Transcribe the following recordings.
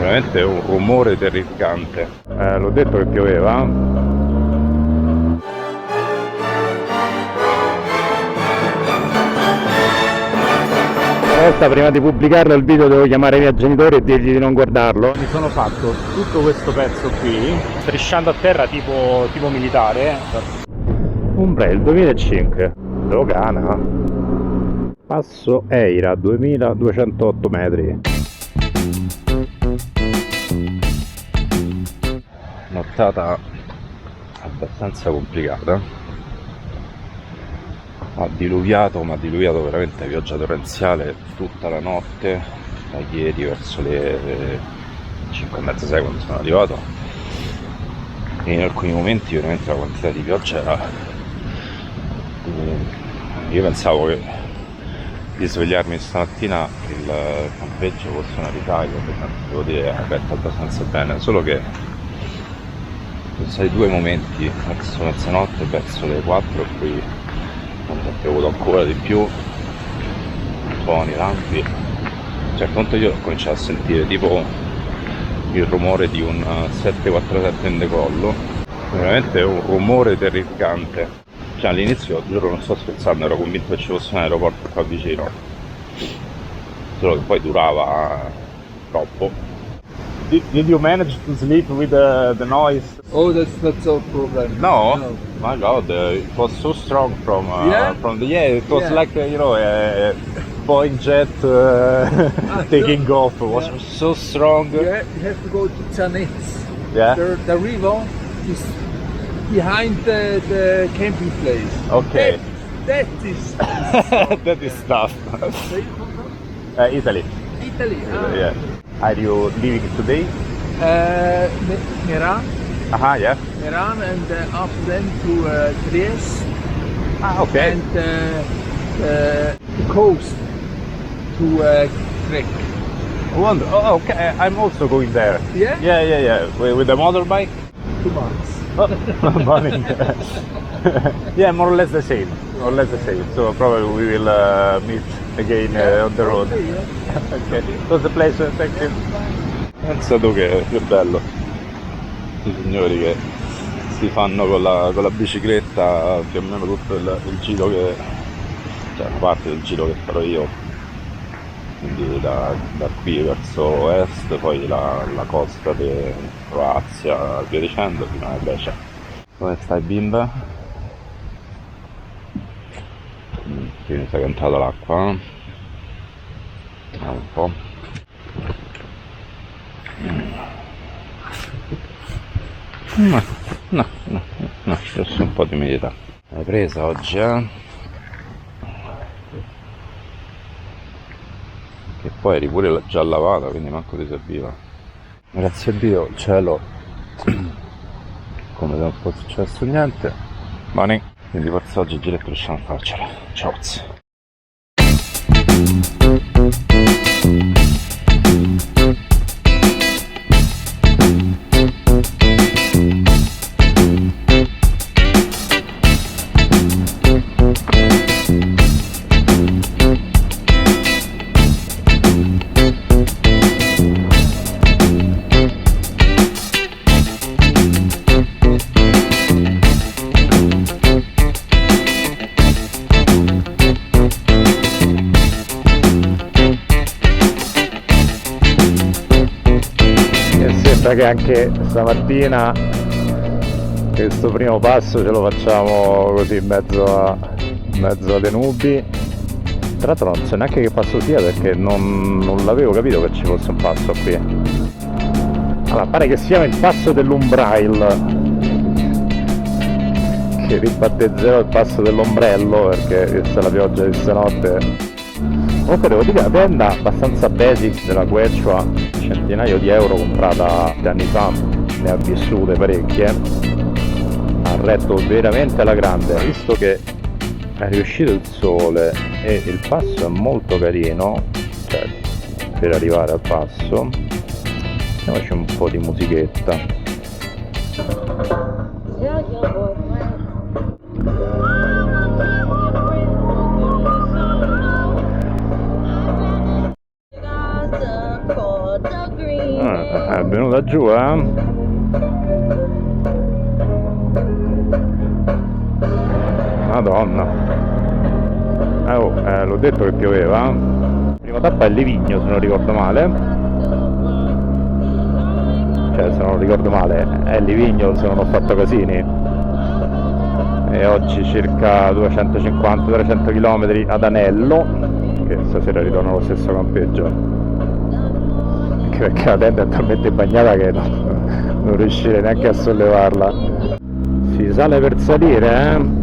Veramente è un rumore terrificante. L'ho detto che pioveva. Stavolta prima di pubblicarlo il video devo chiamare i miei genitori e dirgli di non guardarlo. Mi sono fatto tutto questo pezzo qui, strisciando a terra tipo militare. Umbrail 2005, dogana. Passo Eira, 2208 metri. Nottata abbastanza complicata. Ha diluviato, ma ha diluviato veramente, pioggia torrenziale tutta la notte, da ieri verso le 5:30-6 quando sono arrivato, e in alcuni momenti veramente la quantità di pioggia era... Io pensavo che di svegliarmi stamattina il campeggio fosse una ricaia, perché devo dire è aperto abbastanza bene, solo che ci sono stati due momenti verso mezzanotte e verso le 4 e poi quando è piovuto ancora di più, suoni, lampi. Cioè, a certo punto io ho cominciato a sentire tipo il rumore di un 747 in decollo. Veramente è un rumore terrificante. Cioè, all'inizio, giuro, non sto scherzando, ero convinto che ci fosse un aeroporto qua vicino, solo che poi durava troppo. Did you manage to sleep with the noise? Oh, that's not so problem. No? My God, it was so strong from it was like a Boeing jet taking off. It was so strong. You have to go to Zanetz. Yeah. The river is behind the camping place. Okay. That is That is tough. Where you come from? Italy. Italy. Yeah. Are you leaving today? Meran. Yeah. Meran, and after then to Trieste. Okay. And the coast to Trek. Wonderful. Oh, okay. I'm also going there. Yeah? Yeah. With the motorbike? 2 months. Oh, morning. Yeah, more or less the same. So probably we will meet again on the road. Okay. Was the pleasure, thank you. Pensa tu che è più bello. I signori che si fanno con la bicicletta più o meno tutto il giro che... cioè una parte del giro che farò io. Quindi da qui verso est, poi la costa di Croazia, via dicendo, fino alla Grecia. Come stai, bimba? Qui mi sa che è entrata l'acqua, eh? Un po'. No, adesso un po' di umidità. L'hai presa oggi, eh? Che poi eri pure già lavata, quindi manco ti serviva. Grazie a Dio il cielo come se non fosse successo niente. Buoni. Quindi forse oggi giretto riusciamo a farcela. Ciao. Che anche stamattina questo primo passo ce lo facciamo così in mezzo alle nubi. Tra l'altro non so neanche che passo sia, perché non l'avevo capito che ci fosse un passo qui. Allora, pare che sia il passo dell'Umbrail, che ribattezzerò il passo dell'ombrello, perché vista la pioggia di stanotte. Comunque devo dire, la tenda abbastanza basic della Quechua, centinaio di euro, comprata anni fa, ne ha vissute parecchie, ha retto veramente alla grande. Visto che è riuscito il sole e il passo è molto carino, cioè per arrivare al passo, mettiamoci un po' di musichetta. È venuta giù, Madonna. L'ho detto che pioveva. Prima tappa è Livigno, se non ricordo male. Cioè, se non ricordo male, è Livigno se non ho fatto casini. E oggi circa 250-300 km ad Anello, che stasera ritorno allo stesso campeggio. Anche perché la tenda è talmente bagnata che non riuscirei neanche a sollevarla. Si sale per salire,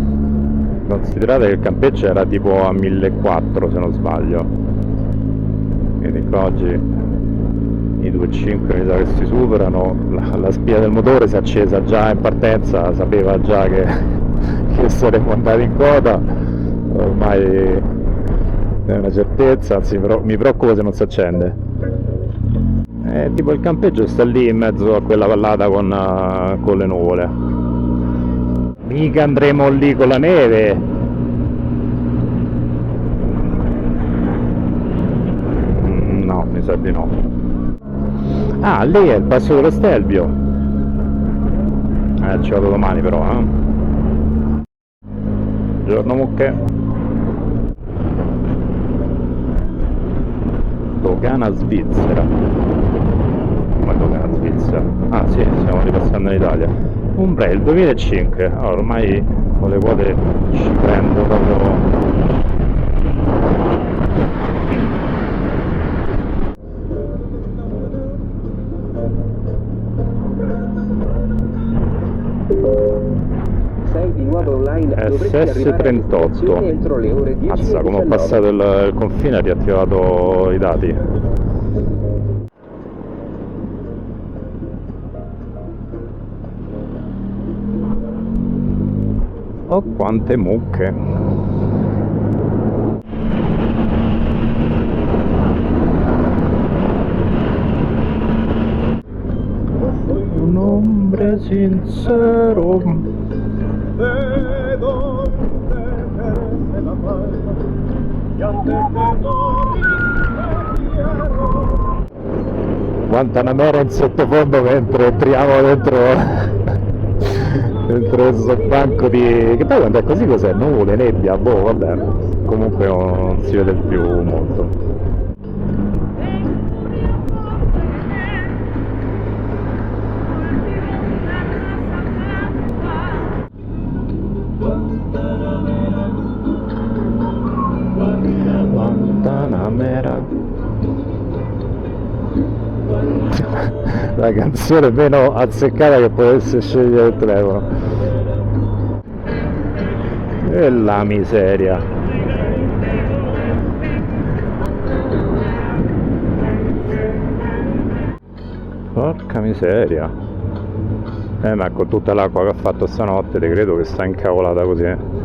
Considerate che il campeggio era tipo a 1400 se non sbaglio. Quindi qua oggi i 2.5 mi sa che si superano. La spia del motore si è accesa già in partenza, sapeva già che saremmo andati in coda. Ormai è una certezza, anzi mi preoccupo se non si accende. Tipo il campeggio sta lì in mezzo a quella vallata con le nuvole. Mica andremo lì con la neve. No, mi sa di no. Ah, lì è il passo dello Stelvio. Ci vado domani però, Buongiorno mucche. Dogana Svizzera. Come Dogana Svizzera? Ah sì, stiamo ripassando in Italia. Umbrel 2005, ormai con le quote ci prendo proprio. Sei di nuovo online, SS38. entro le ore 10. Mazza, come ho passato il confine ha riattivato i dati. Oh, quante mucche! Un hombre sincero. Guantanamera in sottofondo mentre entriamo dentro questo banco di... che poi quando è così cos'è? Nuvole, nebbia, boh, vabbè, comunque non si vede più molto. Guantanamera. La canzone meno azzeccata che potesse scegliere il telefono. E la miseria. Porca miseria. Ma con tutta l'acqua che ha fatto stanotte te credo che sta incavolata così.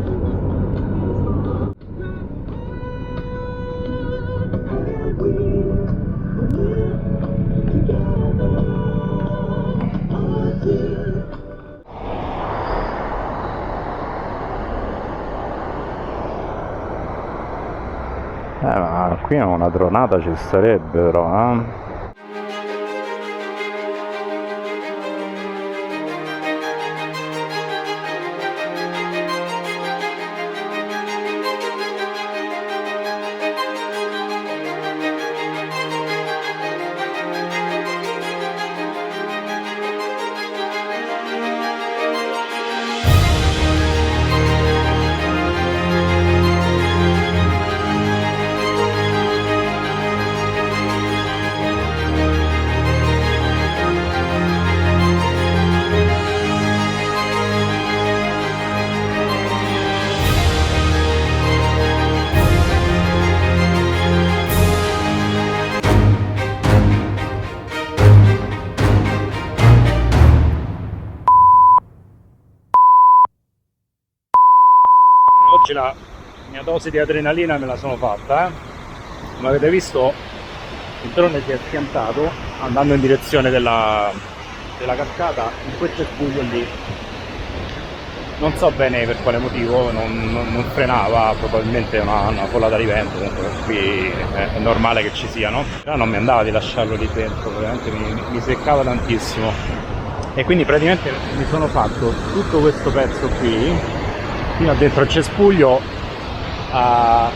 Ma qui una tronata ci starebbe però, Oggi la mia dose di adrenalina me la sono fatta, Come avete visto il drone si è schiantato andando in direzione della cascata in quel cespuglio lì. non so bene per quale motivo, non frenava, probabilmente una folata di vento, comunque qui è normale che ci sia, no? Però non mi andava di lasciarlo lì dentro, veramente mi seccava tantissimo. E quindi praticamente mi sono fatto tutto questo pezzo qui, fino a dentro il cespuglio,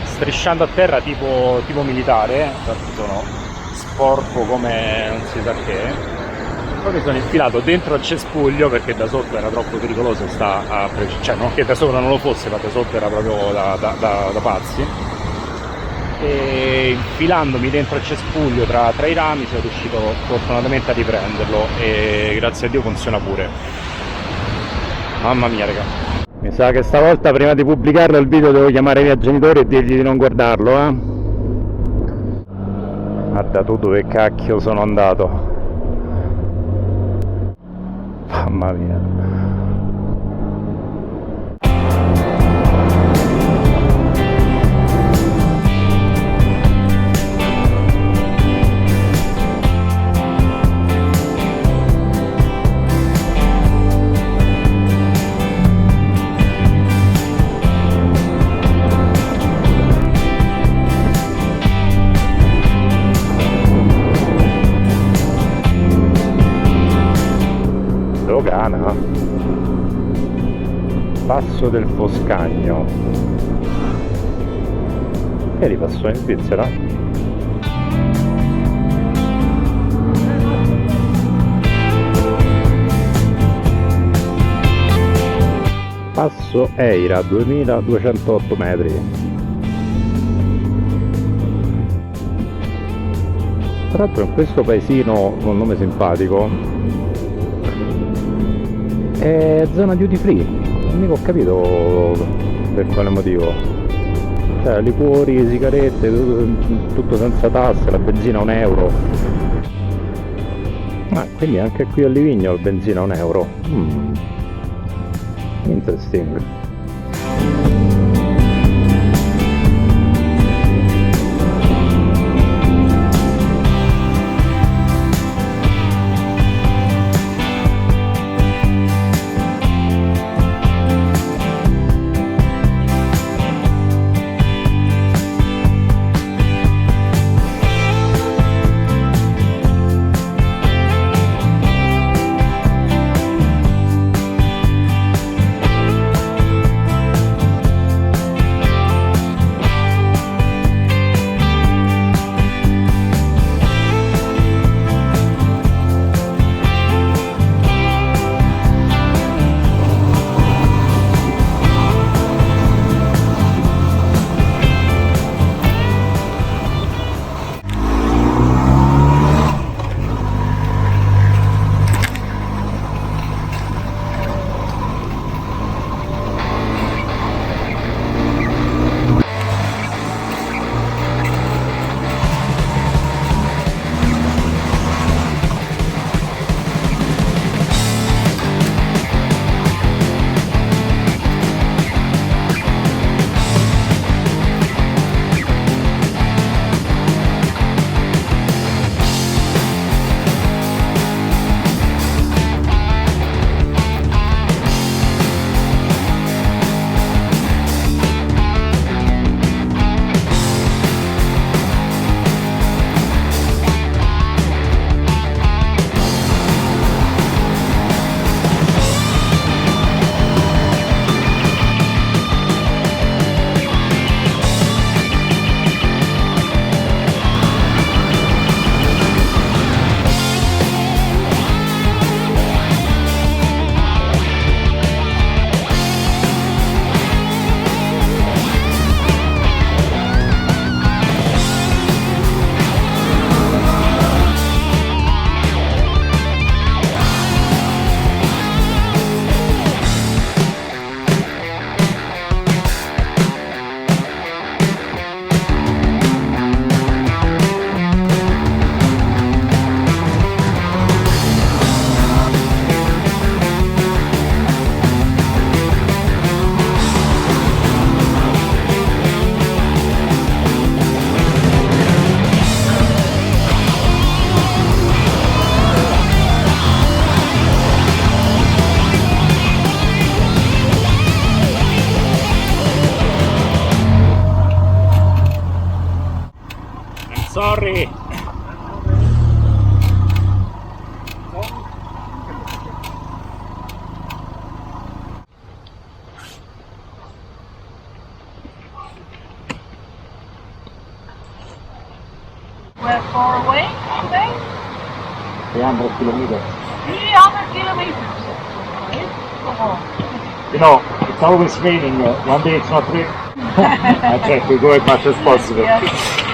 strisciando a terra tipo militare, infatti sono sporco come non si sa che. Poi mi sono infilato dentro al cespuglio perché da sotto era troppo pericoloso, cioè non che da sopra non lo fosse, ma da sotto era proprio da pazzi. E infilandomi dentro al cespuglio tra i rami sono riuscito fortunatamente a riprenderlo e grazie a Dio funziona pure. Mamma mia, raga. Mi sa che stavolta prima di pubblicarlo il video devo chiamare i miei genitori e dirgli di non guardarlo, Guarda tu dove cacchio sono andato. Mamma mia. Dogana, Passo del Foscagno, e ripasso in Svizzera. Passo Eira, 2208 metri. Tra l'altro in questo paesino con nome simpatico è zona duty free, non mica ho capito per quale motivo. Cioè liquori, sigarette, tutto senza tasse, la benzina €1. Quindi anche qui a Livigno la benzina €1. Interesting. Sorry. We're far away today? 300 kilometers. 300 kilometers. Right? Oh. You know, it's always raining. One day it's not raining. I try to go as much as possible. Yes.